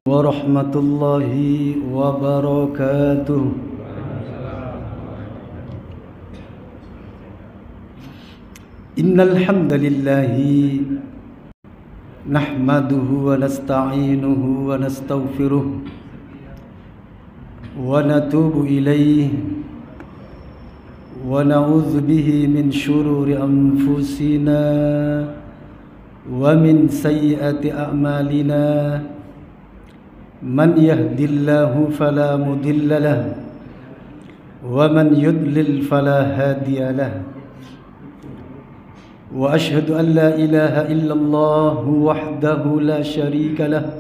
warahmatullahi wabarakatuh. Innal hamdalillahi nahmaduhu wa nasta'inuhu wa nastaghfiruh wa natubu ilayhi wa na'udzu bihi min shururi anfusina wa min sayyiati a'malina. Man yahdillahu fala mudilla lahu wa man yudlil fala hadiya lahu. Wa ashhadu an la ilaha illallah wahdahu la syarika lahu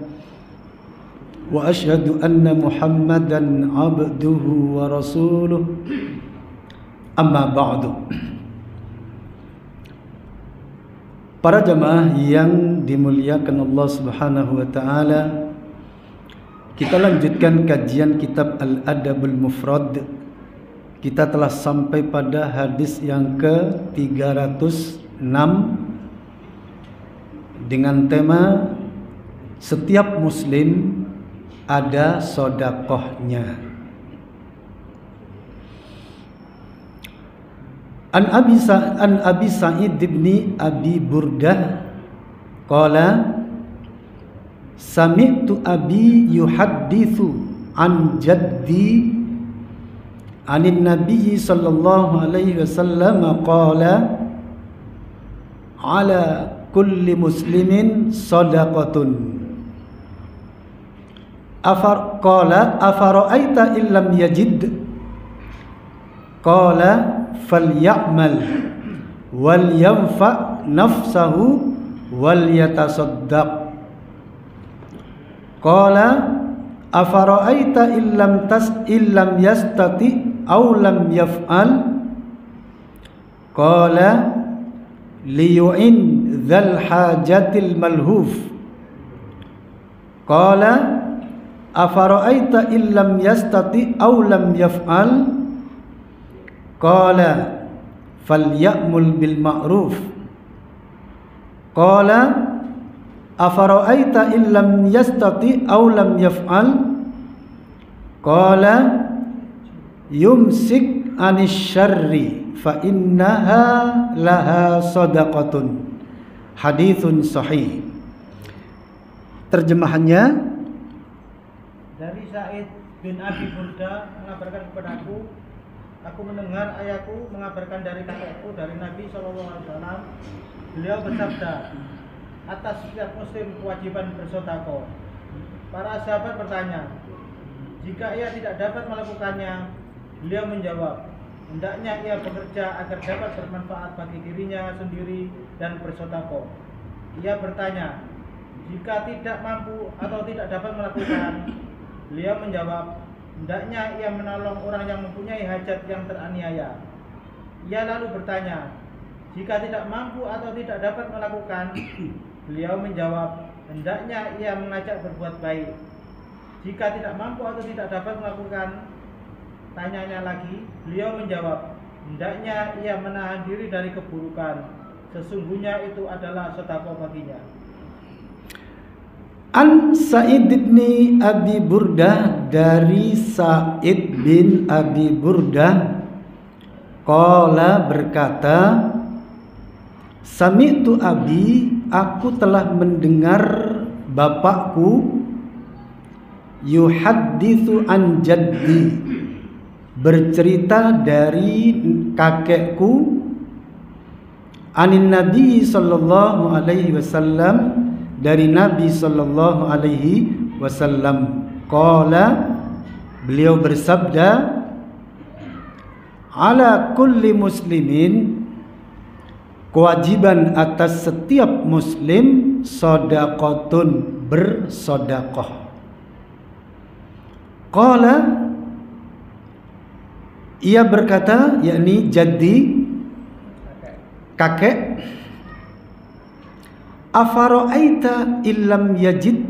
wa ashhadu anna Muhammadan abduhu wa rasuluh. Amma ba'du. Para jamaah yang dimuliakan Allah Subhanahu wa taala, kita lanjutkan kajian kitab Al-Adabul Mufrad. Kita telah sampai pada hadis yang ke-306 dengan tema setiap muslim ada sodakohnya. An Abi Sa'id bin Abi Burdah qala sami'tu abi yuhadditsu an jaddi anin nabiy sallallahu alaihi wasallam qala ala kulli muslimin sadaqatun afara'aita illam yajid qala falyamal wal yanfa nafsahu wal yatasaddaq. Qala afara'aita illam yastati aw lam yaf'al qala liyu'in dzal hajatil malhuf qala afara'aita illam yastati aw lam yaf'al qala falya'mul bil ma'ruf qala afara'aita illam yastati aw lam yaf'al qala yumsik anis syarri fa innaha laha sadaqatun. Haditsun sahih. Terjemahannya, dari Sa'id bin Abi Burdah mengabarkan kepadaku, aku mendengar ayahku mengabarkan dari kakekku dari Nabi SAW. Beliau bersabda, atas setiap muslim kewajiban bersedekah. Para sahabat bertanya, jika ia tidak dapat melakukannya, beliau menjawab, hendaknya ia bekerja agar dapat bermanfaat bagi dirinya sendiri dan bersedekah. Ia bertanya, jika tidak mampu atau tidak dapat melakukan, beliau menjawab, hendaknya ia menolong orang yang mempunyai hajat yang teraniaya. Ia lalu bertanya, jika tidak mampu atau tidak dapat melakukan, beliau menjawab, hendaknya ia mengajak berbuat baik. Jika tidak mampu atau tidak dapat melakukan, tanyanya lagi, beliau menjawab, hendaknya ia menahan diri dari keburukan. Sesungguhnya itu adalah sedekah baginya. An Sa'id bin Abi Burdah, dari Sa'id bin Abi Burdah qala berkata, sami'tu abi, aku telah mendengar bapakku, yuhadditsu an jaddi, bercerita dari kakekku, anin nabi sallallahu alaihi wasallam, dari Nabi sallallahu alaihi wasallam. Qala, beliau bersabda, ala kulli muslimin, kewajiban atas setiap muslim shadaqatun, bersedekah. Qala, ia berkata, yakni jaddi, kakek, afara'aita illam yajid,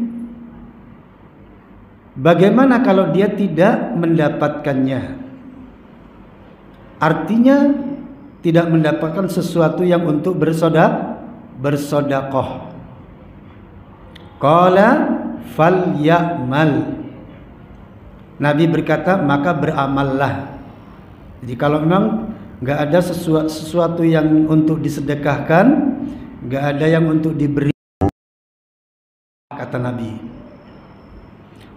bagaimana kalau dia tidak mendapatkannya? Artinya tidak mendapatkan sesuatu yang untuk bersedekah. Qala, falyamal. Nabi berkata, maka beramallah. Jadi kalau memang nggak ada sesuatu yang untuk disedekahkan, nggak ada yang untuk diberi, kata Nabi,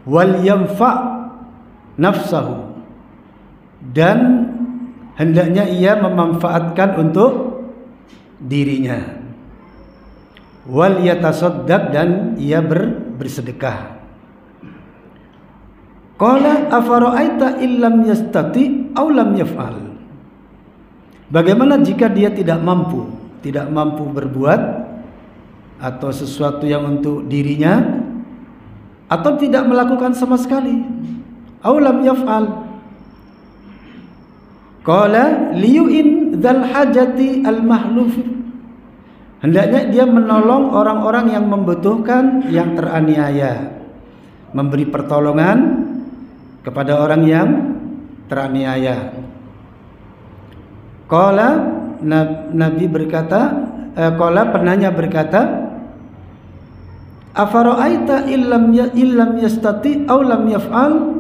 wal yanfa' nafsahu, dan hendaknya ia memanfaatkan untuk dirinya, wal yatasaddaq, dan ia bersedekah. Qala afara'aita illam yastati aw lam yaf'al. Bagaimana jika dia tidak mampu berbuat atau sesuatu yang untuk dirinya, atau tidak melakukan sama sekali, aw lam yaf'al. Qala liyu'in dzal hajati al mahluf. Hendaknya dia menolong orang-orang yang membutuhkan, yang teraniaya, memberi pertolongan kepada orang yang teraniaya. Qala, Nabi berkata, qala, penanya berkata, afara'aita illam yastati aw lam yaf'al.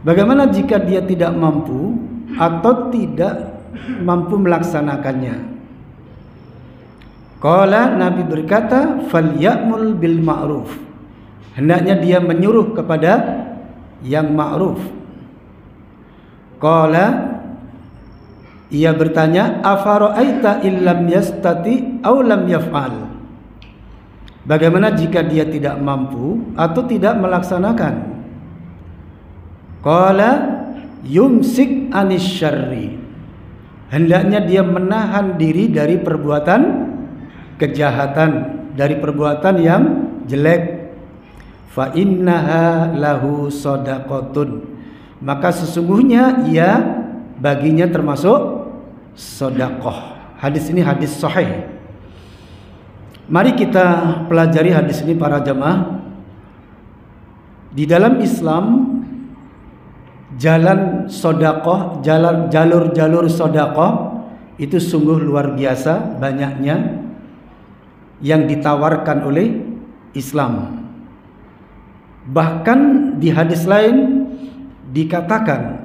Bagaimana jika dia tidak mampu atau tidak mampu melaksanakannya? Qala, Nabi berkata, falyamul bil ma'ruf. Hendaknya dia menyuruh kepada yang ma'ruf. Qala, ia bertanya, afara'aita illam yastati aw lam yaf'al. Bagaimana jika dia tidak mampu atau tidak melaksanakan? Qala yumsik anis syarri. Hendaknya dia menahan diri dari perbuatan kejahatan, dari perbuatan yang jelek. Fa innaha lahu shadaqatun. Maka sesungguhnya ia baginya termasuk sedekah. Hadis ini hadis sahih. Mari kita pelajari hadis ini para jamaah. Di dalam Islam, jalan sedekah, jalur-jalur sedekah itu sungguh luar biasa banyaknya yang ditawarkan oleh Islam. Bahkan di hadis lain dikatakan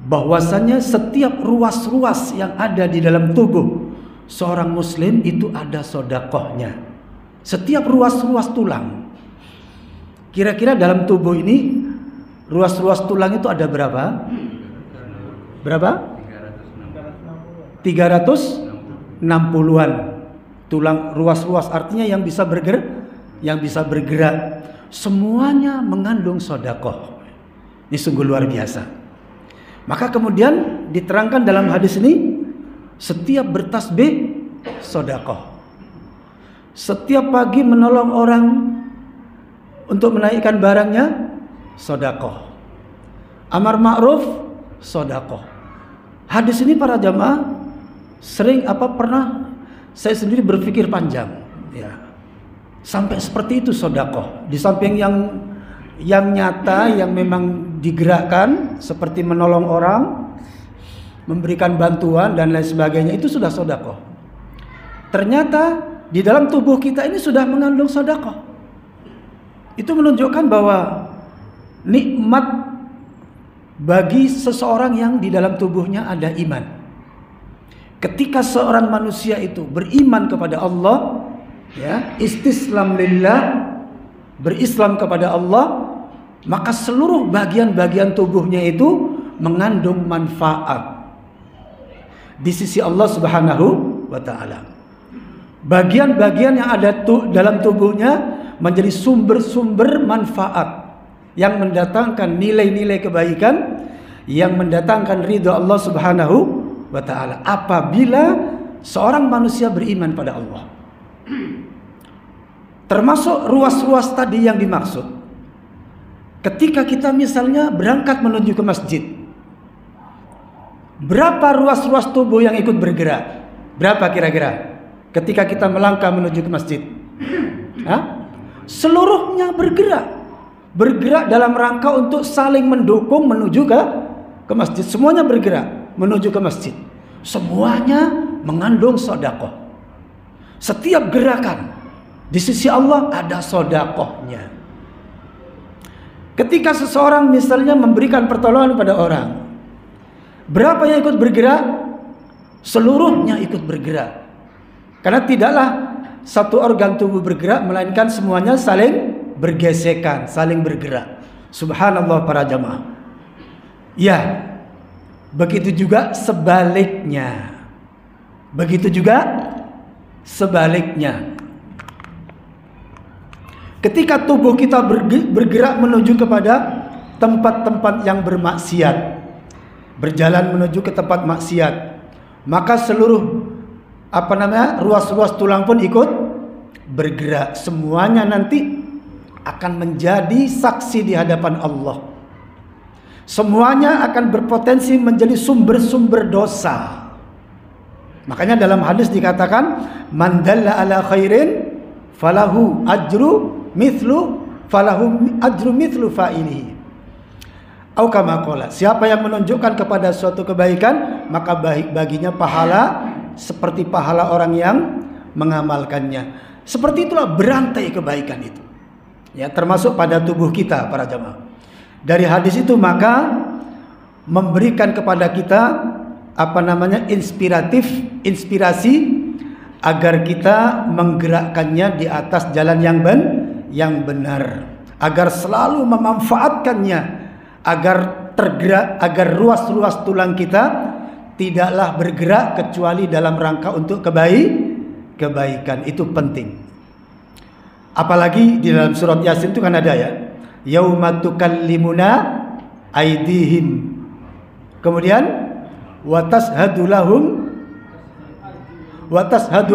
bahwasanya setiap ruas-ruas yang ada di dalam tubuh seorang muslim itu ada sedekahnya. Setiap ruas-ruas tulang. Kira-kira dalam tubuh ini ruas-ruas tulang itu ada berapa? Berapa? 360-an tulang ruas-ruas, artinya yang bisa bergerak, semuanya mengandung sedekah. Ini sungguh luar biasa. Maka kemudian diterangkan dalam hadis ini, setiap bertasbih sedekah. Setiap pagi menolong orang untuk menaikkan barangnya sedekah. Amar ma'ruf sedekah. Hadis ini para jamaah pernah saya sendiri berpikir panjang, ya. Sampai seperti itu sedekah. Di samping yang nyata, yang memang digerakkan seperti menolong orang, memberikan bantuan dan lain sebagainya, itu sudah sedekah. Ternyata di dalam tubuh kita ini sudah mengandung sedekah. Itu menunjukkan bahwa nikmat bagi seseorang yang di dalam tubuhnya ada iman. Ketika seorang manusia itu beriman kepada Allah, ya, istislam lillah, berislam kepada Allah, maka seluruh bagian-bagian tubuhnya itu mengandung manfaat di sisi Allah Subhanahu wa taala. Bagian-bagian yang ada dalam tubuhnya menjadi sumber-sumber manfaat yang mendatangkan nilai-nilai kebaikan, yang mendatangkan ridha Allah Subhanahu wa taala apabila seorang manusia beriman pada Allah. Termasuk ruas-ruas tadi yang dimaksud. Ketika kita misalnya berangkat menuju ke masjid, berapa ruas-ruas tubuh yang ikut bergerak? Berapa kira-kira? Ketika kita melangkah menuju ke masjid, seluruhnya bergerak. Bergerak dalam rangka untuk saling mendukung menuju ke masjid. Semuanya bergerak menuju ke masjid. Semuanya mengandung sedekah. Setiap gerakan Di sisi Allah ada sodakohnya. Ketika seseorang misalnya memberikan pertolongan kepada orang, berapa yang ikut bergerak? Seluruhnya ikut bergerak. Karena tidaklah satu organ tubuh bergerak, melainkan semuanya saling bergesekan, saling bergerak. Subhanallah para jamaah. Ya, begitu juga sebaliknya. Begitu juga sebaliknya. Ketika tubuh kita bergerak menuju kepada tempat-tempat yang bermaksiat, berjalan menuju ke tempat maksiat, maka seluruh ruas-ruas tulang pun ikut bergerak. Semuanya nanti akan menjadi saksi di hadapan Allah. Semuanya akan berpotensi menjadi sumber-sumber dosa. Makanya dalam hadis dikatakan, man dalla ala khairin falahu ajru mithlu fa'ilihi. Atau kama qala, siapa yang menunjukkan kepada suatu kebaikan, maka baik baginya pahala seperti pahala orang yang mengamalkannya. Seperti itulah berantai kebaikan itu. Ya, termasuk pada tubuh kita para jamaah. Dari hadis itu maka memberikan kepada kita inspirasi agar kita menggerakkannya di atas jalan yang benar, agar selalu memanfaatkannya, agar tergerak, agar ruas-ruas tulang kita tidaklah bergerak kecuali dalam rangka untuk kebaikan. Itu penting. Apalagi di dalam surat Yasin itu kan ada ya, yauma tukallimuna aydihim, kemudian wa tashhadu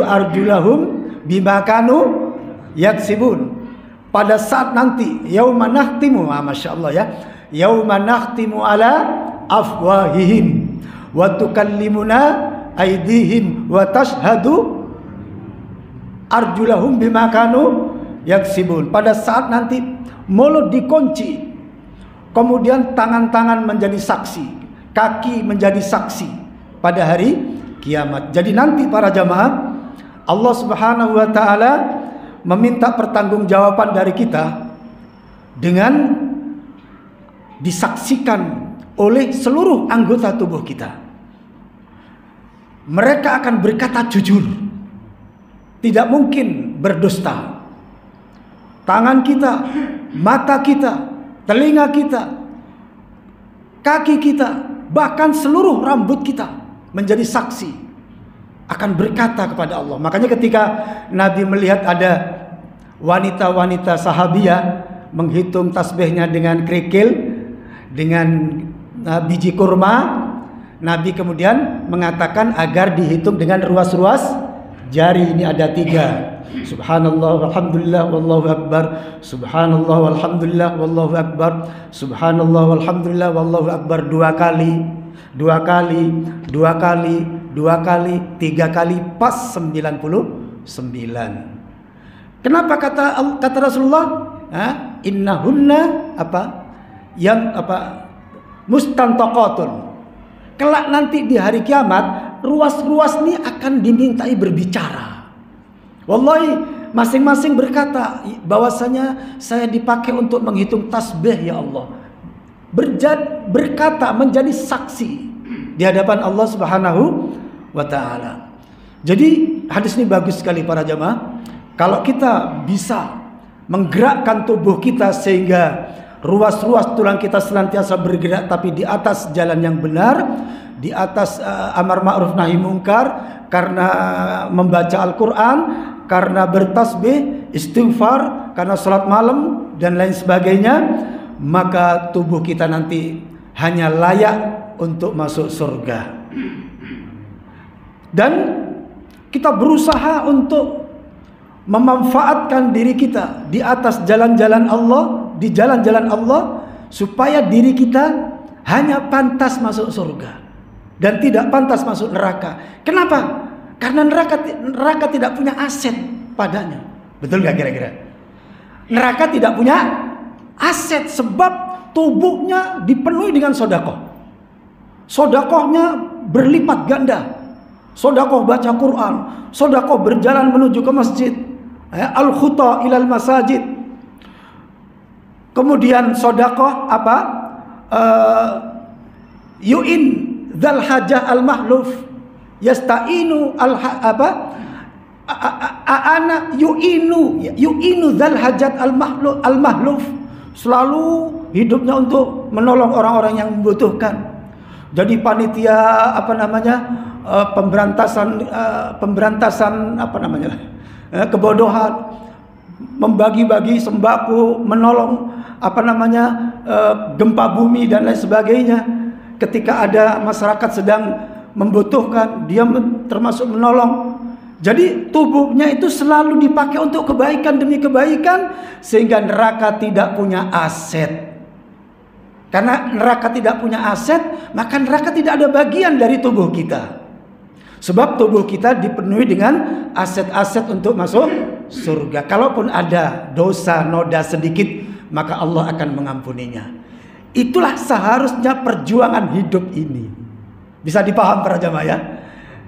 arjulahum bima kanu yaksibun. Pada saat nanti yauma nakhtimu, masya Allah ya, yauma nakhtimu ala afwahihim wa tukallimuna aydihim wa tashhadu arjulahum bima kanu yaksibun. Pada saat nanti mulut dikunci, kemudian tangan-tangan menjadi saksi, kaki menjadi saksi pada hari kiamat. Jadi nanti para jamaah, Allah Subhanahu wa taala meminta pertanggungjawaban dari kita dengan disaksikan oleh seluruh anggota tubuh kita. Mereka akan berkata jujur, tidak mungkin berdusta. Tangan kita, mata kita, telinga kita, kaki kita, bahkan seluruh rambut kita menjadi saksi, akan berkata kepada Allah. Makanya ketika Nabi melihat ada wanita-wanita sahabiyah menghitung tasbihnya dengan kerikil, dengan biji kurma, Nabi kemudian mengatakan agar dihitung dengan ruas-ruas jari. Ini ada 3. Subhanallah walhamdulillah wallahu akbar. Subhanallah walhamdulillah wallahu akbar. Subhanallah walhamdulillah wallahu akbar 2 kali, 2 kali, 2 kali, 2 kali, 3 kali, pas 99. Kenapa kata Rasulullah? Innahunna mustantaqatun. Kelak nanti di hari kiamat, ruas-ruas ini akan dimintai berbicara. Wallahi, masing-masing berkata bahwasanya saya dipakai untuk menghitung tasbih ya Allah. Berkata menjadi saksi di hadapan Allah Subhanahu wa taala. Jadi hadis ini bagus sekali para jamaah. Kalau kita bisa menggerakkan tubuh kita sehingga ruas-ruas tulang kita senantiasa bergerak tapi di atas jalan yang benar, di atas amar ma'ruf nahi mungkar, karena membaca Al-Quran, karena bertasbih, istighfar, karena salat malam dan lain sebagainya, maka tubuh kita nanti hanya layak untuk masuk surga. Dan kita berusaha untuk memanfaatkan diri kita di atas jalan-jalan Allah, di jalan-jalan Allah, supaya diri kita hanya pantas masuk surga dan tidak pantas masuk neraka. Kenapa? Karena neraka tidak punya aset padanya. Betul gak kira-kira? Neraka tidak punya aset sebab tubuhnya dipenuhi dengan sodakoh. Sodakohnya berlipat ganda. Sodakoh baca Quran, sodakoh berjalan menuju ke masjid, Al-khuta ilal masajid. Kemudian sedekah apa? Yu'in dzal hajah al-mahluf, yasta'inu ana yu'inu dzal hajat al-mahluf, selalu hidupnya untuk menolong orang-orang yang membutuhkan. Jadi panitia pemberantasan kebodohan, membagi-bagi sembako, menolong gempa bumi dan lain sebagainya. Ketika ada masyarakat sedang membutuhkan, dia termasuk menolong. Jadi tubuhnya itu selalu dipakai untuk kebaikan demi kebaikan, sehingga neraka tidak punya aset. Karena neraka tidak punya aset, maka neraka tidak ada bagian dari tubuh kita. Sebab tubuh kita dipenuhi dengan aset-aset untuk masuk surga. Kalaupun ada dosa noda sedikit, maka Allah akan mengampuninya. Itulah seharusnya perjuangan hidup ini. Bisa dipaham para jamaah ya?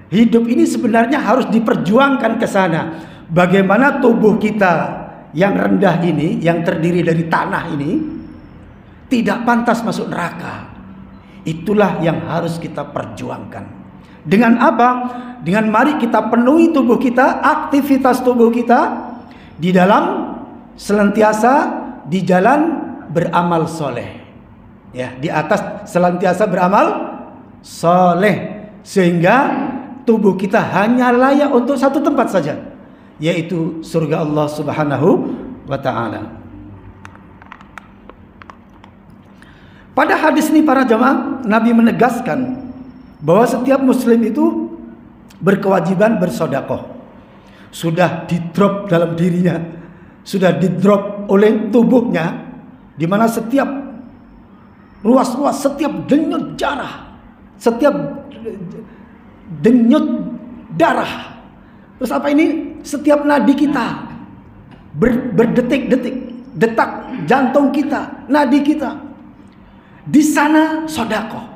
Hidup ini sebenarnya harus diperjuangkan ke sana. Bagaimana tubuh kita yang rendah ini, yang terdiri dari tanah ini, tidak pantas masuk neraka. Itulah yang harus kita perjuangkan. Dengan apa? Dengan mari kita penuhi tubuh kita, aktivitas tubuh kita di dalam senantiasa di jalan beramal soleh. Ya, di atas senantiasa beramal soleh, sehingga tubuh kita hanya layak untuk satu tempat saja, yaitu surga Allah Subhanahu wa ta'ala. Pada hadis ini para jamaah, Nabi menegaskan bahwa setiap muslim itu berkewajiban bersedekah. Sudah di-drop dalam dirinya, sudah di-drop oleh tubuhnya, di mana setiap ruas-ruas, setiap denyut darah, terus apa ini, setiap nadi kita berdetik-detik, detak jantung kita, nadi kita, di sana sedekah.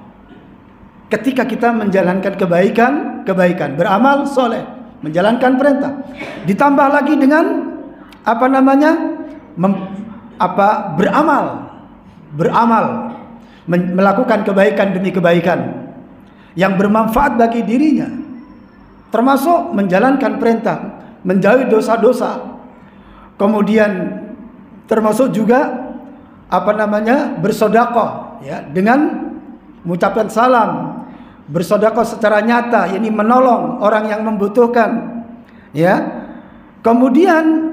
Ketika kita menjalankan kebaikan, beramal soleh, menjalankan perintah, ditambah lagi dengan beramal, melakukan kebaikan demi kebaikan yang bermanfaat bagi dirinya, termasuk menjalankan perintah, menjauhi dosa-dosa, kemudian termasuk juga bersedekah ya, dengan mengucapkan salam, bersedekah secara nyata, yakni menolong orang yang membutuhkan ya. Kemudian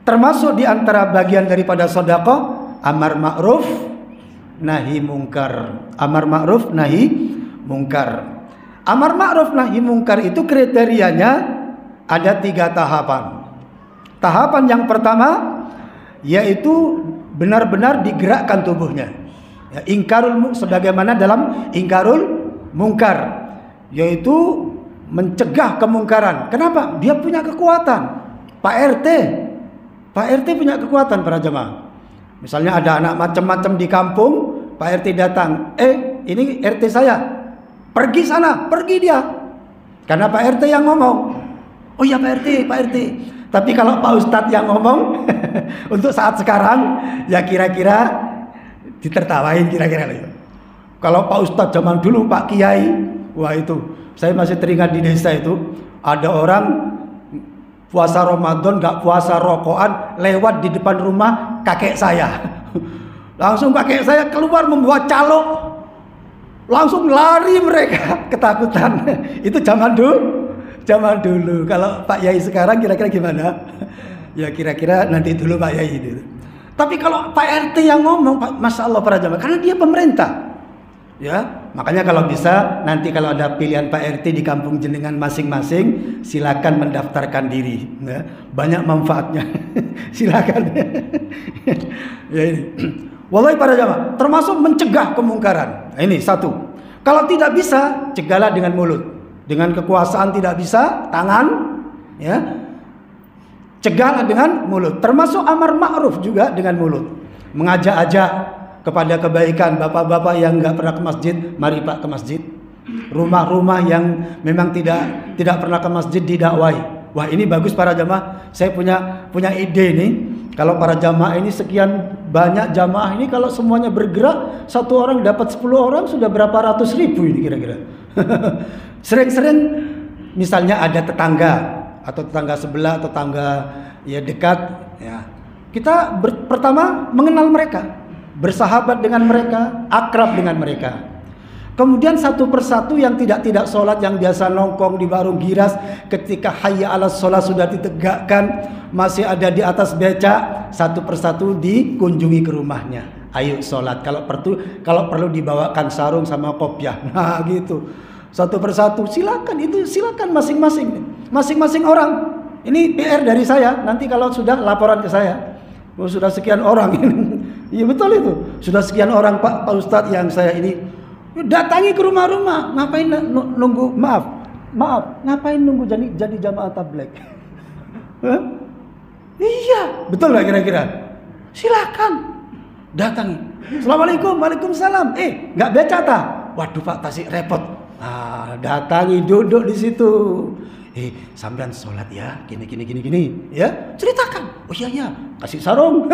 termasuk di antara bagian daripada sedekah amar ma'ruf nahi mungkar. Amar ma'ruf nahi mungkar. Amar ma'ruf nahi mungkar itu kriterianya ada 3 tahapan. Tahapan yang pertama yaitu benar-benar digerakkan tubuhnya. Ya, sebagaimana dalam ingkarul mungkar, yaitu mencegah kemungkaran. Kenapa? Dia punya kekuatan. Pak RT punya kekuatan para jemaah. Misalnya ada anak macam-macam di kampung, Pak RT datang, ini RT saya, pergi sana, pergi dia. Karena Pak RT yang ngomong. Oh ya Pak RT. Tapi kalau Pak Ustadz yang ngomong, untuk saat sekarang, ya kira-kira ditertawain kira-kira. Kalau Pak Ustadz zaman dulu, Pak Kiai, wah itu, saya masih teringat di desa itu, ada orang puasa Ramadan gak puasa rokokan, lewat di depan rumah kakek saya. Langsung kakek saya keluar membawa calok, langsung lari mereka ketakutan. Itu zaman dulu. Kalau Pak Yai sekarang kira-kira gimana? Ya kira-kira nanti dulu Pak Yai itu. Tapi kalau Pak RT yang ngomong, Masya Allah para jamaah, karena dia pemerintah. Ya, makanya kalau bisa nanti kalau ada pilihan Pak RT di kampung jenengan masing-masing, silakan mendaftarkan diri. Ya, banyak manfaatnya. Silakan. Ya ini. Wallahi para jamaah, termasuk mencegah kemungkaran. Nah, ini satu. Kalau tidak bisa, cegahlah dengan mulut. Dengan kekuasaan tidak bisa, tangan, ya. Cegahlah dengan mulut. Termasuk amar ma'ruf juga dengan mulut. Mengajak-ajak kepada kebaikan. Bapak-bapak yang nggak pernah ke masjid, mari Pak ke masjid. Rumah-rumah yang memang tidak pernah ke masjid didakwai. Wah, ini bagus para jamaah. Saya punya ide nih. Kalau para jamaah ini sekian banyak jamaah ini, kalau semuanya bergerak, satu orang dapat 10 orang, sudah berapa ratus ribu ini kira-kira. Sering-sering misalnya ada tetangga atau tetangga sebelah atau tetangga ya dekat ya. Kita pertama mengenal mereka, bersahabat dengan mereka, akrab dengan mereka. Kemudian satu persatu yang tidak sholat, yang biasa nongkrong di warung giras, ketika hayya 'alas sholat sudah ditegakkan, masih ada di atas becak, satu persatu dikunjungi ke rumahnya. Ayo sholat, kalau perlu dibawakan sarung sama kopiah. Nah gitu, satu persatu silakan, itu silakan masing-masing orang. Ini PR dari saya, nanti kalau sudah laporan ke saya. Oh, sudah sekian orang ini. Iya betul itu, sudah sekian orang Pak Ustadz yang saya ini datangi ke rumah-rumah. Ngapain nunggu? Maaf, ngapain nunggu jadi jamaah tabligh? Iya, betul nggak kira-kira? Silakan datangi. Assalamualaikum, waalaikumsalam. Nggak beca tak? Waduh Pak, tasik repot. Datangi, duduk di situ. Sampean sholat ya, gini, ya ceritakan. Oh iya, kasih sarung.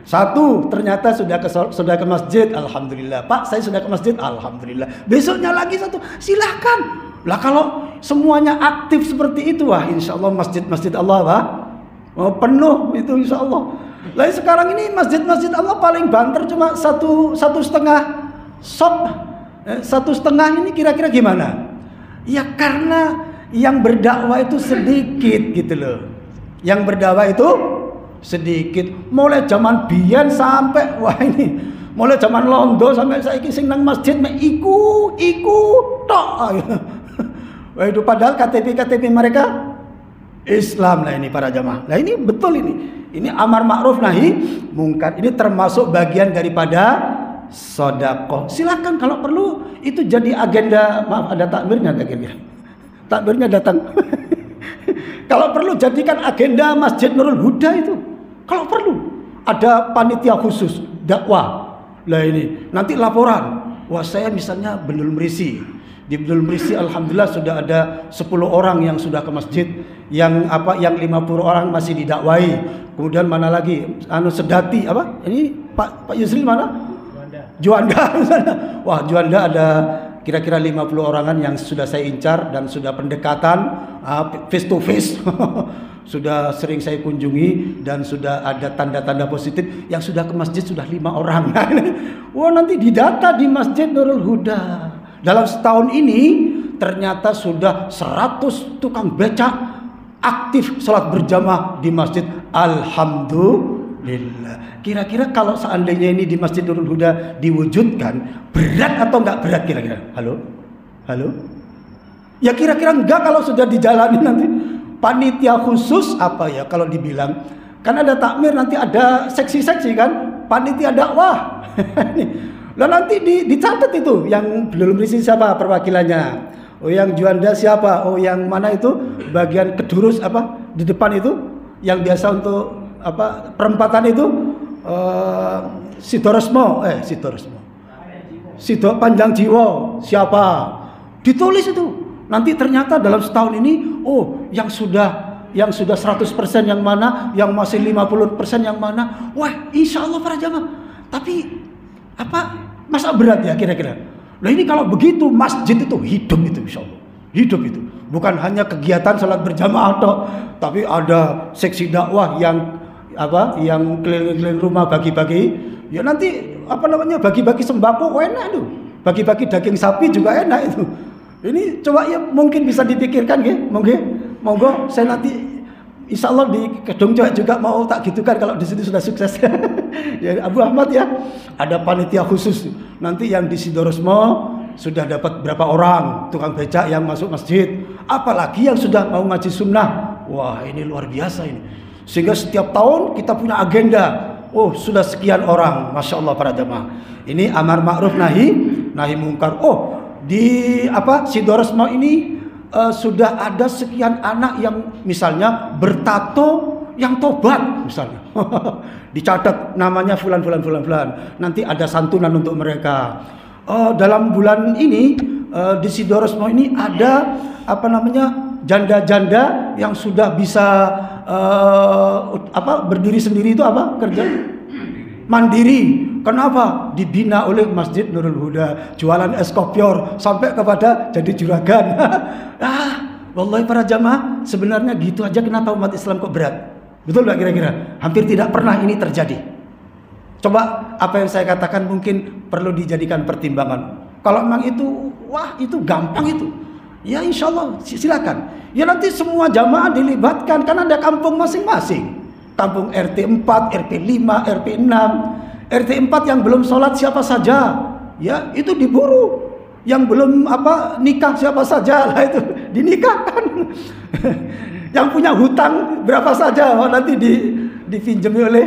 Satu, ternyata sudah ke masjid, alhamdulillah. Pak, saya sudah ke masjid, alhamdulillah. Besoknya lagi satu, silakan. Lah kalau semuanya aktif seperti itu, wah insya Allah masjid Allah Pak, penuh itu insya Allah. Lah sekarang ini masjid Allah paling banter cuma satu setengah shop, 1,5 ini kira-kira gimana? Ya karena yang berdakwah itu sedikit gitu loh. Yang berdakwah itu sedikit. Mulai zaman biyen sampai mulai zaman londo sampai saiki sing nang masjid mek iku tok. Wah itu padahal KTP mereka Islam lah ini para jamaah. Nah ini betul ini. Ini amar ma'ruf nahi mungkar. Ini termasuk bagian daripada sedekah. Silakan kalau perlu itu jadi agenda. Maaf, ada takmirnya enggak kira-kira? Takmirnya datang. Kalau perlu jadikan agenda Masjid Nurul Huda itu. Kalau perlu ada panitia khusus dakwah. Lah ini nanti laporan. Wah saya misalnya Bendul Merisi. Di Bendul Merisi alhamdulillah sudah ada 10 orang yang sudah ke masjid. Yang 50 orang masih didakwai. Kemudian mana lagi? Sedati Ini Pak Yusril mana? Juanda. Wah Juanda ada kira-kira 50 orangan yang sudah saya incar dan sudah pendekatan face to face. Sudah sering saya kunjungi dan sudah ada tanda-tanda positif. Yang sudah ke masjid sudah 5 orang. Wah nanti didata di Masjid Nurul Huda. Dalam setahun ini ternyata sudah 100 tukang becak aktif sholat berjamaah di masjid. Alhamdulillah. Kira-kira kalau seandainya ini di Masjid Nurul Huda diwujudkan, berat atau enggak berat kira-kira? Halo? Ya kira-kira enggak kalau sudah dijalani nanti. Panitia khusus kalau dibilang. Kan ada takmir, nanti ada seksi-seksi kan? Panitia dakwah. Lah nanti dicatat itu. Yang belum berisi siapa perwakilannya. Oh yang Juanda siapa? Oh yang mana itu? Bagian kedurus di depan itu. Yang biasa untuk perempatan itu. Sidoresmo. Sido Panjang Jiwo siapa? Ditulis itu. Nanti ternyata dalam setahun ini yang sudah 100% yang mana, yang masih 50% yang mana. Wah, insya Allah para jamaah. Tapi masa berat ya kira-kira. Nah ini kalau begitu masjid itu hidup itu insya Allah. Hidup itu. Bukan hanya kegiatan salat berjamaah tapi ada seksi dakwah yang keliling-keliling rumah bagi-bagi. Ya nanti bagi-bagi sembako enak tuh. Bagi-bagi daging sapi juga enak itu. Ini coba ya mungkin bisa dipikirkan ya. Monggo saya nanti insya Allah di Kedung Coek juga mau tak gitu kan kalau di sini sudah sukses. Ya Abu Ahmad ya. Ada panitia khusus. Nanti yang di Sidoresmo sudah dapat berapa orang tukang becak yang masuk masjid. Apalagi yang sudah mau ngaji sunnah. Wah ini luar biasa ini. Sehingga setiap tahun kita punya agenda. Sudah sekian orang. Masya Allah para jamaah. Ini amar ma'ruf nahi mungkar. Di Sidoresmo ini sudah ada sekian anak yang misalnya bertato yang tobat misalnya. Dicatat namanya fulan. Nanti ada santunan untuk mereka. Dalam bulan ini di Sidoresmo ini ada janda-janda yang sudah bisa berdiri sendiri itu apa kerja? Mandiri. Kenapa? Dibina oleh Masjid Nurul Huda, jualan es kopior sampai kepada jadi juragan. Wallahi para jamaah, sebenarnya gitu aja kenapa umat Islam kok berat? Betul nggak kira-kira? Hampir tidak pernah ini terjadi. Coba apa yang saya katakan mungkin perlu dijadikan pertimbangan. Kalau memang itu, wah itu gampang itu. Ya insya Allah silakan. Ya nanti semua jamaah dilibatkan karena ada kampung masing-masing. Kampung RT 4, RT 5, RT 6. RT 4 yang belum sholat siapa saja, ya itu diburu. Yang belum nikah siapa saja, lah itu dinikahkan. Yang punya hutang berapa saja, nanti dipinjami oleh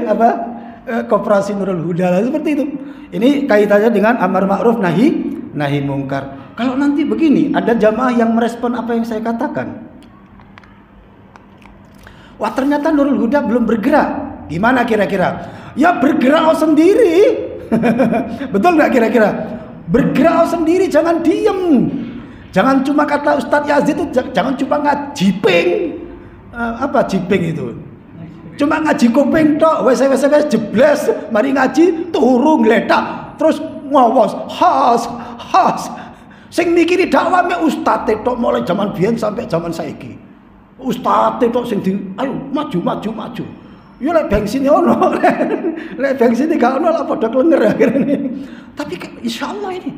Koperasi Nurul Huda, seperti itu. Ini kaitannya dengan amar ma'ruf nahi mungkar. Kalau nanti begini, ada jamaah yang merespon apa yang saya katakan. Wah ternyata Nurul Huda belum bergerak. Gimana kira-kira? Ya bergerak sendiri. Betul nggak kira-kira? Bergerak sendiri, jangan diem. Jangan cuma kata Ustadz Yazid itu, jangan cuma ngajiping. Apa jiping itu? Cuma ngaji kuping tok, wes jebles, mari ngaji turu ngletak, terus ngawas, khas. Sing mikiri dakwah mek ustadz tok mulai zaman biyen sampai zaman saiki. Ustadz tok sing ayo maju. Yo lek bensin ono, lek bensin gak ono lah padha klenger akhirnya. Tapi insyaallah ini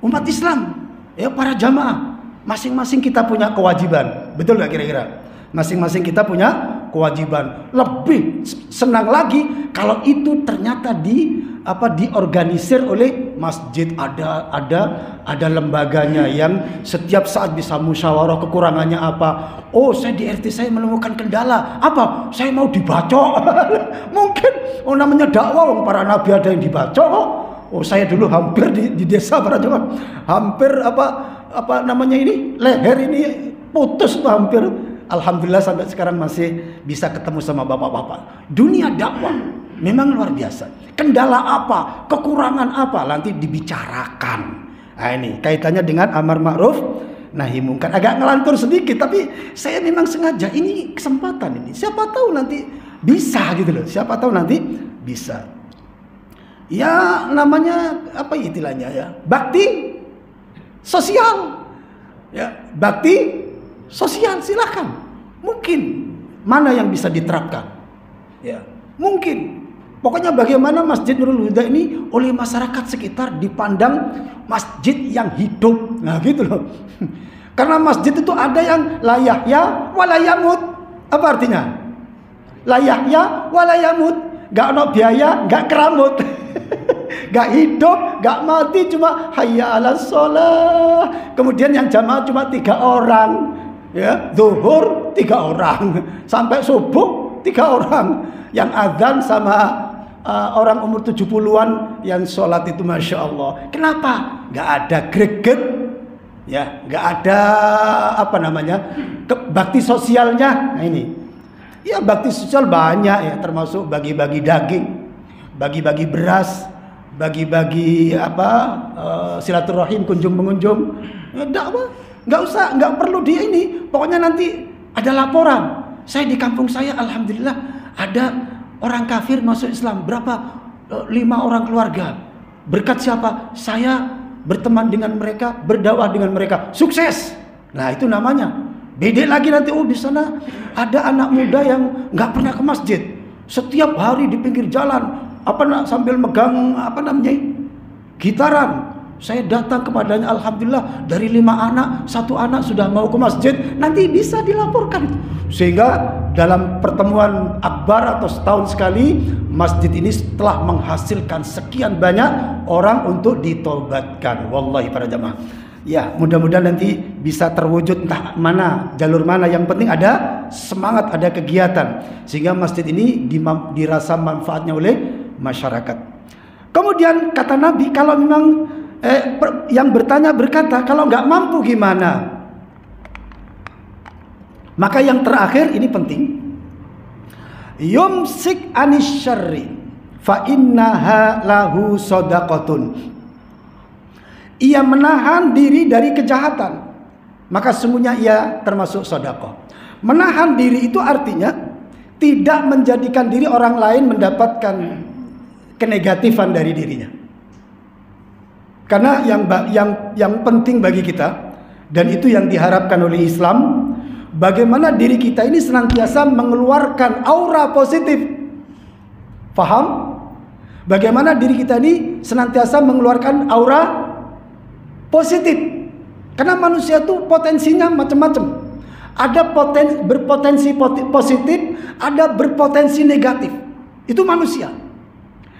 umat Islam, ya para jamaah, masing-masing kita punya kewajiban. Betul gak kira-kira? Masing-masing kita punya kewajiban. Lebih senang lagi kalau itu ternyata diorganisir oleh masjid, ada lembaganya yang setiap saat bisa musyawarah kekurangannya apa. Oh, saya di RT saya menemukan kendala apa? Saya mau dibacok. Mungkin namanya dakwah, para nabi ada yang dibacok. Oh, saya dulu hampir di desa para jemaah, hampir leher ini putus tuh hampir. Alhamdulillah sampai sekarang masih bisa ketemu sama bapak-bapak. Dunia dakwah memang luar biasa. Kendala apa, kekurangan apa, nanti dibicarakan. Nah ini kaitannya dengan amar ma'ruf nahi mungkar. Agak ngelantur sedikit, tapi saya memang sengaja, ini kesempatan ini. Siapa tahu nanti bisa gitu loh. Siapa tahu nanti bisa. Ya namanya apa istilahnya ya? Bakti sosial. Ya, bakti sosial, silakan. Mungkin mana yang bisa diterapkan? Ya, mungkin. Pokoknya bagaimana Masjid Nurul Huda ini oleh masyarakat sekitar dipandang masjid yang hidup. Nah, gitu loh. Karena masjid itu ada yang la yahya wa la yamut. Apa artinya? La yahya wa la yamut. Enggak ono biaya, enggak keramut. Gak hidup, gak mati, cuma hayya 'alas shalah. Kemudian yang jamaah cuma 3 orang, ya, zuhur 3 orang, sampai subuh 3 orang. Yang azan sama orang umur 70-an yang sholat itu masya Allah. Kenapa? Gak ada greget, ya, gak ada bakti sosialnya. Nah ini, ya bakti sosial banyak ya, termasuk bagi-bagi daging, bagi-bagi beras, bagi-bagi silaturahim, kunjung mengunjung. Dakwah nggak perlu dia ini. Pokoknya nanti ada laporan. Saya di kampung saya alhamdulillah ada orang kafir masuk Islam berapa 5 orang keluarga. Berkat siapa? Saya berteman dengan mereka, berdakwah dengan mereka, sukses. Nah itu namanya. Beda lagi nanti di sana ada anak muda yang nggak pernah ke masjid. Setiap hari di pinggir jalan sambil megang gitaran. Saya datang kepadanya, alhamdulillah dari 5 anak 1 anak sudah mau ke masjid. Nanti bisa dilaporkan. Sehingga dalam pertemuan akbar atau setahun sekali, masjid ini setelah menghasilkan sekian banyak orang untuk ditobatkan. Wallahi para jamaah. Ya, mudah-mudahan nanti bisa terwujud entah mana, jalur mana. Yang penting ada semangat, ada kegiatan. Sehingga masjid ini dirasa manfaatnya oleh masyarakat. Kemudian kata Nabi, kalau memang yang bertanya berkata, kalau nggak mampu gimana? Maka yang terakhir ini penting. Yumsik anis syarri fa innaha lahu shadaqatun. Ia menahan diri dari kejahatan, maka sesungguhnya ia termasuk sedekah. Menahan diri itu artinya tidak menjadikan diri orang lain mendapatkan kenegatifan dari dirinya. Karena yang penting bagi kita, dan itu yang diharapkan oleh Islam, bagaimana diri kita ini senantiasa mengeluarkan aura positif. Paham? Bagaimana diri kita ini senantiasa mengeluarkan aura positif. Karena manusia itu potensinya macam-macam. Ada berpotensi positif, ada berpotensi negatif. Itu manusia.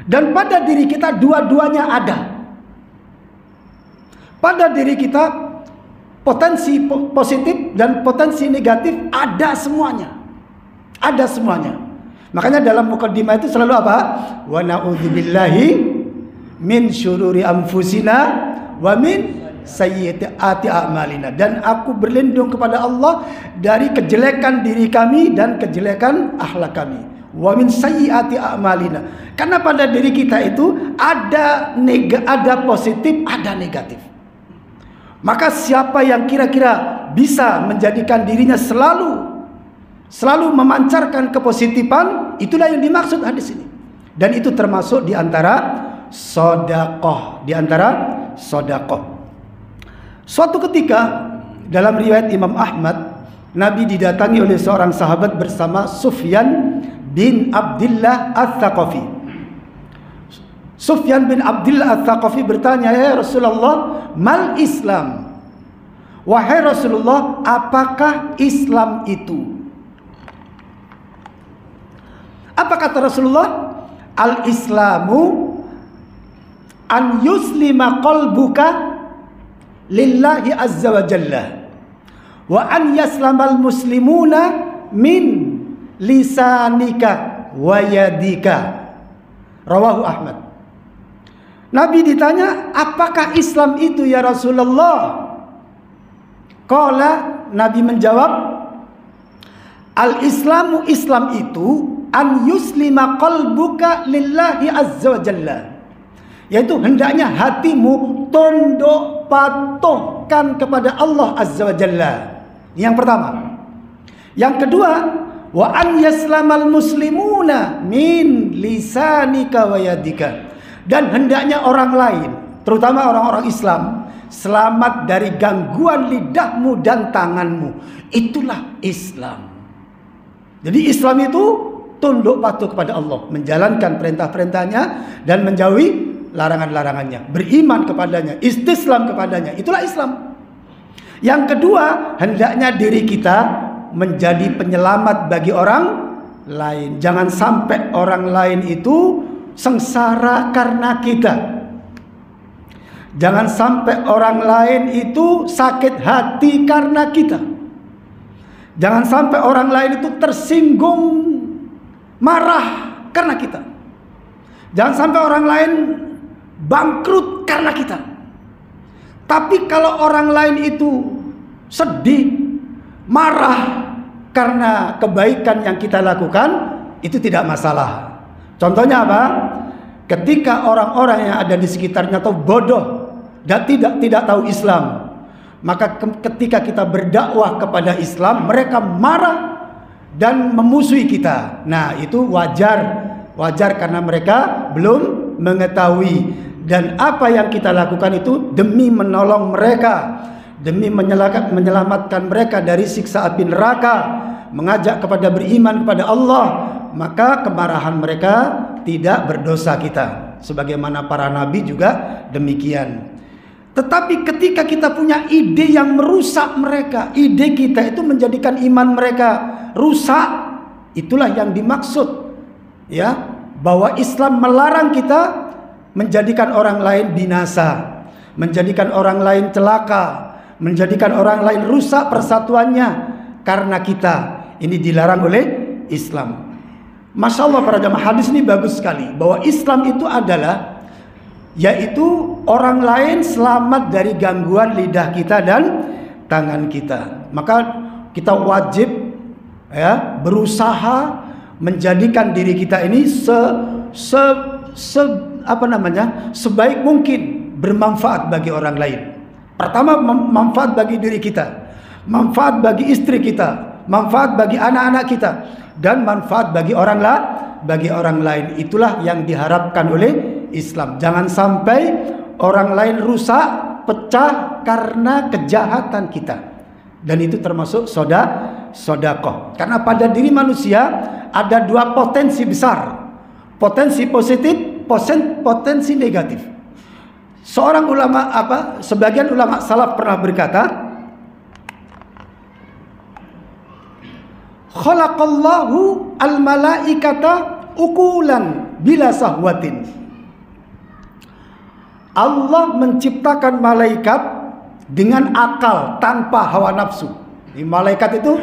Dan pada diri kita dua-duanya ada. Pada diri kita potensi positif dan potensi negatif ada semuanya. Ada semuanya. Makanya dalam mukaddimah itu selalu apa? Wa na'udzubillahi min syururi anfusina wa min sayyiati a'malina. Dan aku berlindung kepada Allah dari kejelekan diri kami dan kejelekan akhlak kami. Wa min sayyiati a'malina. Karena pada diri kita itu ada positif, ada negatif. Maka siapa yang kira-kira bisa menjadikan dirinya selalu memancarkan kepositifan, itulah yang dimaksud hadis ini. Dan itu termasuk di antara sedekah, Suatu ketika dalam riwayat Imam Ahmad, Nabi didatangi oleh seorang sahabat bersama Sufyan bin Abdullah Ats-Tsaqafi. Sufyan bin Abdullah Ats-Tsaqafi bertanya, "Ya Rasulullah, mal Islam?" Wahai Rasulullah, apakah Islam itu? Apa kata Rasulullah? Al-Islamu an yuslima qalbuka lillahi azza wa jalla wa an yaslamal muslimuna min lisanika wa yadika. Rawahu Ahmad. Nabi ditanya, apakah Islam itu ya Rasulullah? Qala, Nabi menjawab, al-Islamu, Islam itu an yuslima qalbuka lillahi azza wa jalla, yaitu hendaknya hatimu tunduk patuhkan kepada Allah azza wa jalla. Ini yang pertama. Yang kedua, wa an yaslamal muslimuna min lisanika wa yadika, dan hendaknya orang lain, terutama orang-orang Islam, selamat dari gangguan lidahmu dan tanganmu. Itulah Islam. Jadi Islam itu tunduk patuh kepada Allah, menjalankan perintah-perintahnya dan menjauhi larangan-larangannya, beriman kepadanya, istislam kepadanya. Itulah Islam. Yang kedua, hendaknya diri kita menjadi penyelamat bagi orang lain. Jangan sampai orang lain itu sengsara karena kita. Jangan sampai orang lain itu sakit hati karena kita. Jangan sampai orang lain itu tersinggung, marah karena kita. Jangan sampai orang lain bangkrut karena kita. Tapi kalau orang lain itu sedih, marah karena kebaikan yang kita lakukan, itu tidak masalah. Contohnya apa? Ketika orang-orang yang ada di sekitarnya atau bodoh dan tidak tahu Islam, maka ketika kita berdakwah kepada Islam, mereka marah dan memusuhi kita. Nah, itu wajar karena mereka belum mengetahui. Dan apa yang kita lakukan itu demi menolong mereka, demi menyelamatkan mereka dari siksa api neraka, mengajak kepada beriman kepada Allah. Maka kemarahan mereka tidak berdosa kita, sebagaimana para nabi juga demikian. Tetapi ketika kita punya ide yang merusak mereka, ide kita itu menjadikan iman mereka rusak, itulah yang dimaksud, ya, bahwa Islam melarang kita menjadikan orang lain binasa, menjadikan orang lain celaka, menjadikan orang lain rusak persatuannya karena kita. Ini dilarang oleh Islam. Masya Allah, para jamaah, hadis ini bagus sekali, bahwa Islam itu adalah, yaitu orang lain selamat dari gangguan lidah kita dan tangan kita. Maka kita wajib, ya, berusaha menjadikan diri kita ini sebaik mungkin bermanfaat bagi orang lain. Pertama, manfaat bagi diri kita, manfaat bagi istri kita, manfaat bagi anak-anak kita dan manfaat bagi orang lain. Itulah yang diharapkan oleh Islam. Jangan sampai orang lain rusak, pecah karena kejahatan kita. Dan itu termasuk sedekah. Karena pada diri manusia ada dua potensi besar. Potensi positif, potensi negatif. Sebagian ulama salaf pernah berkata, khalaqallahu al-malaikata ukulan bila sahwatin. Allah menciptakan malaikat dengan akal tanpa hawa nafsu. Di malaikat itu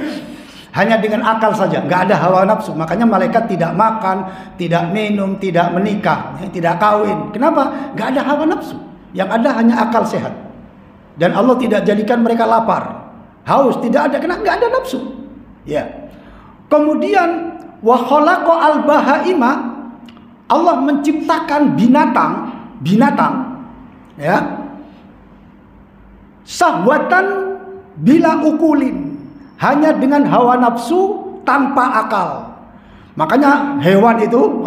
hanya dengan akal saja, nggak ada hawa nafsu. Makanya malaikat tidak makan, tidak minum, tidak menikah, tidak kawin. Kenapa? Nggak ada hawa nafsu. Yang ada hanya akal sehat. Dan Allah tidak jadikan mereka lapar, haus, tidak ada, karena nggak ada nafsu. Ya. Kemudian wa khalaqa al-bahaima, Allah menciptakan binatang, ya. Sahwatan bila ukulin, hanya dengan hawa nafsu tanpa akal. Makanya hewan itu,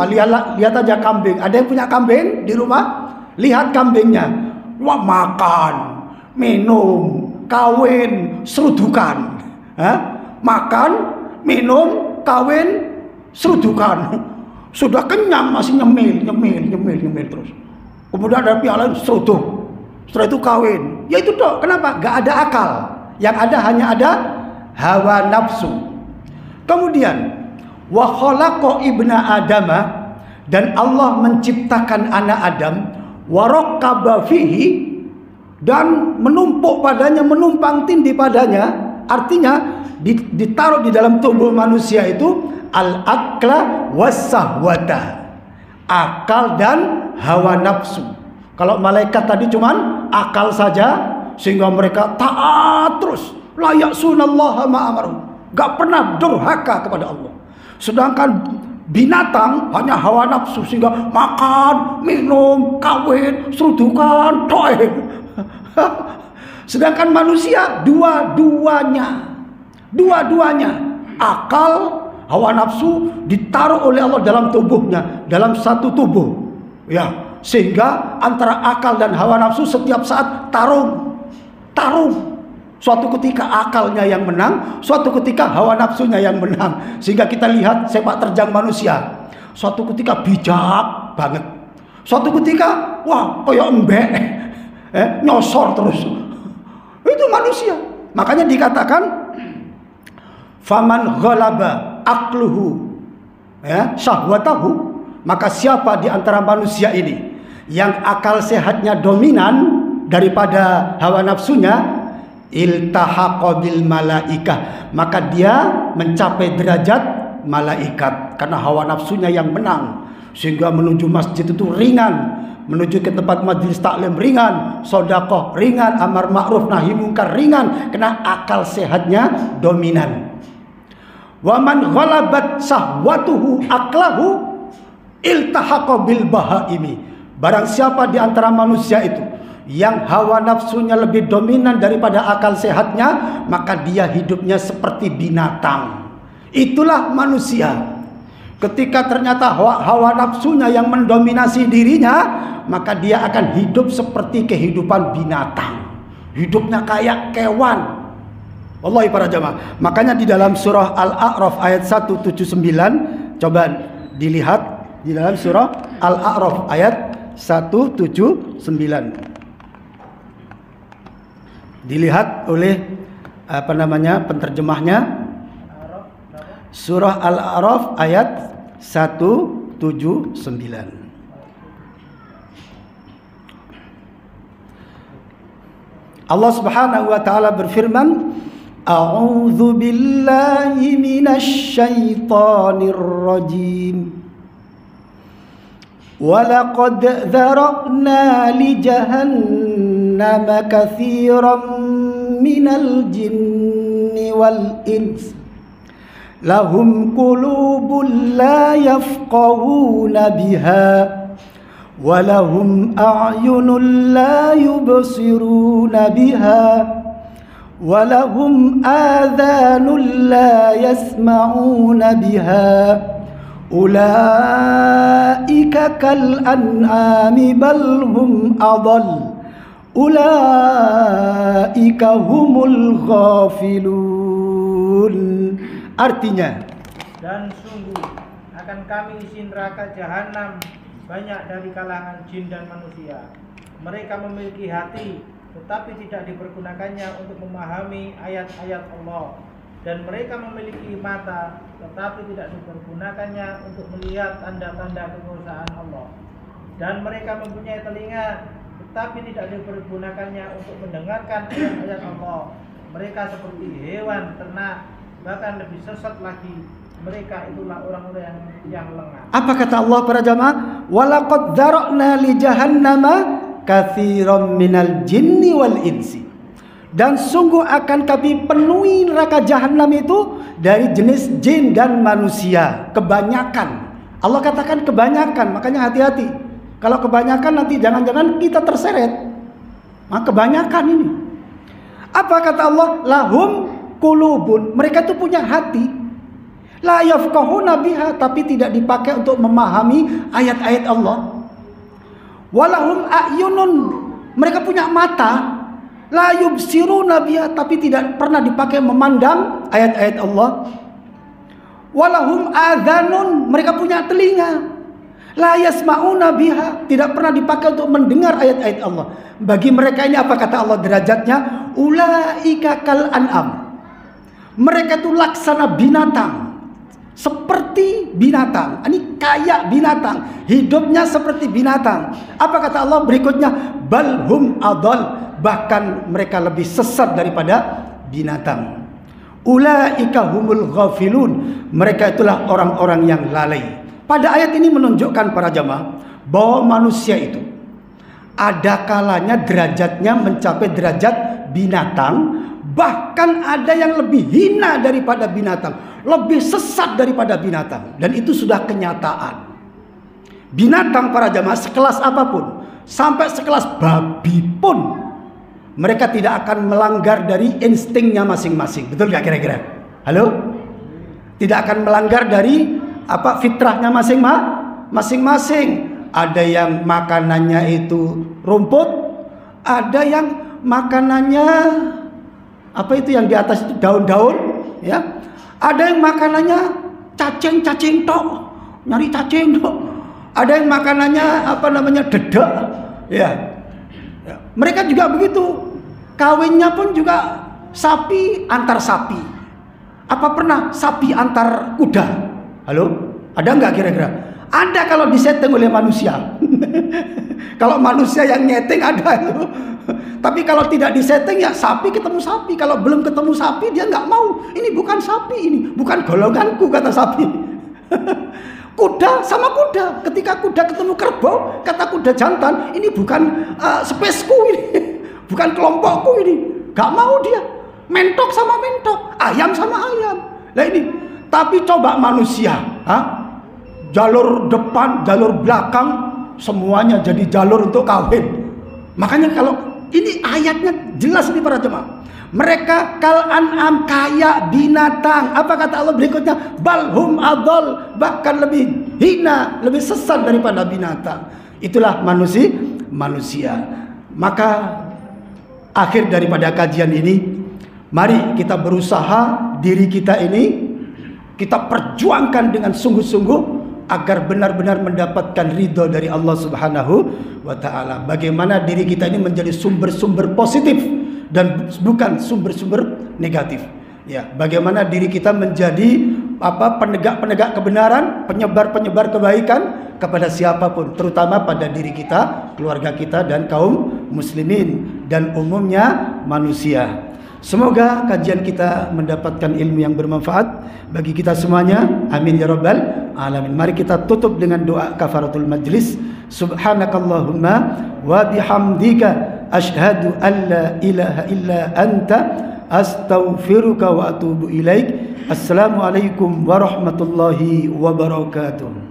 lihat aja kambing. Ada yang punya kambing di rumah? Lihat kambingnya, wah, makan, minum, kawin, serudukan. Makan, minum, kawin, serudukan. Sudah kenyang masih nyemil terus. Kemudian ada pihak lain seruduk. Setelah itu kawin. Ya itu dok. Kenapa? Gak ada akal. Yang ada hanya ada hawa nafsu. Kemudian wa khalaqa ibna adama, dan Allah menciptakan anak Adam, wa raqqaba fihi, dan menumpuk padanya, menumpang tindih padanya. Artinya ditaruh di dalam tubuh manusia itu al-akla was-sahwata, akal dan hawa nafsu. Kalau malaikat tadi cuman akal saja, sehingga mereka taat terus, la ya'sunallaha ma amaru, gak pernah durhaka kepada Allah. Sedangkan binatang hanya hawa nafsu, sehingga makan, minum, kawin, serudukan, doain. Sedangkan manusia dua-duanya akal, hawa nafsu ditaruh oleh Allah dalam tubuhnya, dalam satu tubuh, ya. Sehingga antara akal dan hawa nafsu setiap saat tarung. Suatu ketika akalnya yang menang, suatu ketika hawa nafsunya yang menang. Sehingga kita lihat sepak terjang manusia, suatu ketika bijak banget, suatu ketika wah kayak embek, nyosor terus. Itu manusia. Makanya dikatakan faman ghalaba aqluhu, syahwatahu, maka siapa di antara manusia ini yang akal sehatnya dominan daripada hawa nafsunya, iltahaqa bil malaikah, maka dia mencapai derajat malaikat, karena hawa nafsunya yang menang. Sehingga menuju masjid itu ringan, menuju ke tempat majelis taklim ringan, sedekah ringan, amar ma'ruf nahi mungkar ringan, karena akal sehatnya dominan. Wa man ghalabat sahwatuhu aqlahu iltahaqa bil bahaimi, barang siapa di antara manusia itu yang hawa nafsunya lebih dominan daripada akal sehatnya, maka dia hidupnya seperti binatang. Itulah manusia. Ketika ternyata hawa nafsunya yang mendominasi dirinya, maka dia akan hidup seperti kehidupan binatang. Hidupnya kayak kewan. Wallahi para jamaah. Makanya di dalam surah Al-A'raf ayat 179, coba dilihat di dalam surah Al-A'raf ayat 179. Dilihat oleh penterjemahnya, surah Al-A'raf ayat 179. Allah Subhanahu wa taala berfirman, a'udzu billahi minasy syaithanir rajim. وَلَقَدْ ذَرَأْنَا لِجَهَنَّمَ كَثِيرًا مِنَ الْجِنِّ وَالْإِنسِ لَهُمْ قُلُوبٌ لَا يَفْقَهُونَ بِهَا وَلَهُمْ أَعْيُنٌ لَا يُبْصِرُونَ بِهَا walahum adhanun la yasma'una biha ulaika kal an'ami bal hum adall ulaika humul ghafilun. Artinya, dan sungguh akan kami isi neraka jahanam banyak dari kalangan jin dan manusia. Mereka memiliki hati tetapi tidak dipergunakannya untuk memahami ayat-ayat Allah, dan mereka memiliki mata tetapi tidak dipergunakannya untuk melihat tanda-tanda kekuasaan Allah, dan mereka mempunyai telinga tetapi tidak dipergunakannya untuk mendengarkan ayat-ayat Allah. Mereka seperti hewan ternak, bahkan lebih sesat lagi. Mereka itulah orang-orang yang lengah. Apa kata Allah para jamaah? Walaqad dzara'na li jahannama katsiran minal jinni wal insi. Dan sungguh akan kami penuhi neraka jahanam itu dari jenis jin dan manusia. Kebanyakan. Allah katakan kebanyakan, makanya hati-hati. Kalau kebanyakan nanti jangan-jangan kita terseret. Nah, kebanyakan ini. Apa kata Allah? Lahum qulubun. Mereka itu punya hati. La yafqahuna biha, tapi tidak dipakai untuk memahami ayat-ayat Allah. Walahum a'yunun. Mereka punya mata. La yubsiruna biha, tapi tidak pernah dipakai memandang ayat-ayat Allah. Walahum adhanun. Mereka punya telinga. La yasma'una biha, tidak pernah dipakai untuk mendengar ayat-ayat Allah. Bagi mereka ini apa kata Allah derajatnya? Ulaika kal an'am. Mereka itu laksana binatang. Seperti binatang. Ini kayak binatang, hidupnya seperti binatang. Apa kata Allah berikutnya? Balhum adall, bahkan mereka lebih sesat daripada binatang. Ulaika humul ghafilun, mereka itulah orang-orang yang lalai. Pada ayat ini menunjukkan para jamaah bahwa manusia itu ada kalanya derajatnya mencapai derajat binatang, bahkan ada yang lebih hina daripada binatang, lebih sesat daripada binatang, dan itu sudah kenyataan. Binatang para jamaah sekelas apapun, sampai sekelas babi pun, mereka tidak akan melanggar dari instingnya masing-masing. Betul gak kira-kira? Halo? Tidak akan melanggar dari fitrahnya masing-masing. Ada yang makanannya itu rumput, ada yang makanannya itu yang di atas itu daun-daun, ya. Ada yang makanannya cacing tok, nyari cacing tok. Ada yang makanannya dedak, ya. Mereka juga begitu. Kawinnya pun juga sapi antar sapi. Apa pernah sapi antar kuda? Halo? Ada nggak kira-kira? Ada kalau disetting oleh manusia. Kalau manusia yang nyeting ada itu. Tapi kalau tidak disetting ya sapi ketemu sapi. Kalau belum ketemu sapi dia nggak mau. Ini bukan sapi, ini bukan golonganku, kata sapi. Kuda sama kuda. Ketika kuda ketemu kerbau, kata kuda jantan, ini bukan spesku ini. Bukan kelompokku ini. Gak mau dia. Mentok sama mentok, ayam sama ayam. Nah ini. Tapi coba manusia, jalur depan, jalur belakang, semuanya jadi jalur untuk kawin. Makanya kalau ini ayatnya jelas nih para jemaah. Mereka kal an'am, kayak binatang. Apa kata Allah berikutnya? Balhum adall, bahkan lebih hina, lebih sesat daripada binatang. Itulah manusia. Maka akhir daripada kajian ini, mari kita berusaha diri kita ini kita perjuangkan dengan sungguh-sungguh agar benar-benar mendapatkan ridho dari Allah Subhanahu wa taala. Bagaimana diri kita ini menjadi sumber-sumber positif dan bukan sumber-sumber negatif. Ya, bagaimana diri kita menjadi penegak-penegak kebenaran, penyebar-penyebar kebaikan kepada siapapun, terutama pada diri kita, keluarga kita dan kaum muslimin dan umumnya manusia. Semoga kajian kita mendapatkan ilmu yang bermanfaat bagi kita semuanya. Amin ya rabbal alamin. Mari kita tutup dengan doa kafaratul majlis. Subhanakallahumma wa bihamdika asyhadu an la ilaha illa anta astaghfiruka wa atubu ilaik. Assalamualaikum warahmatullahi wabarakatuh.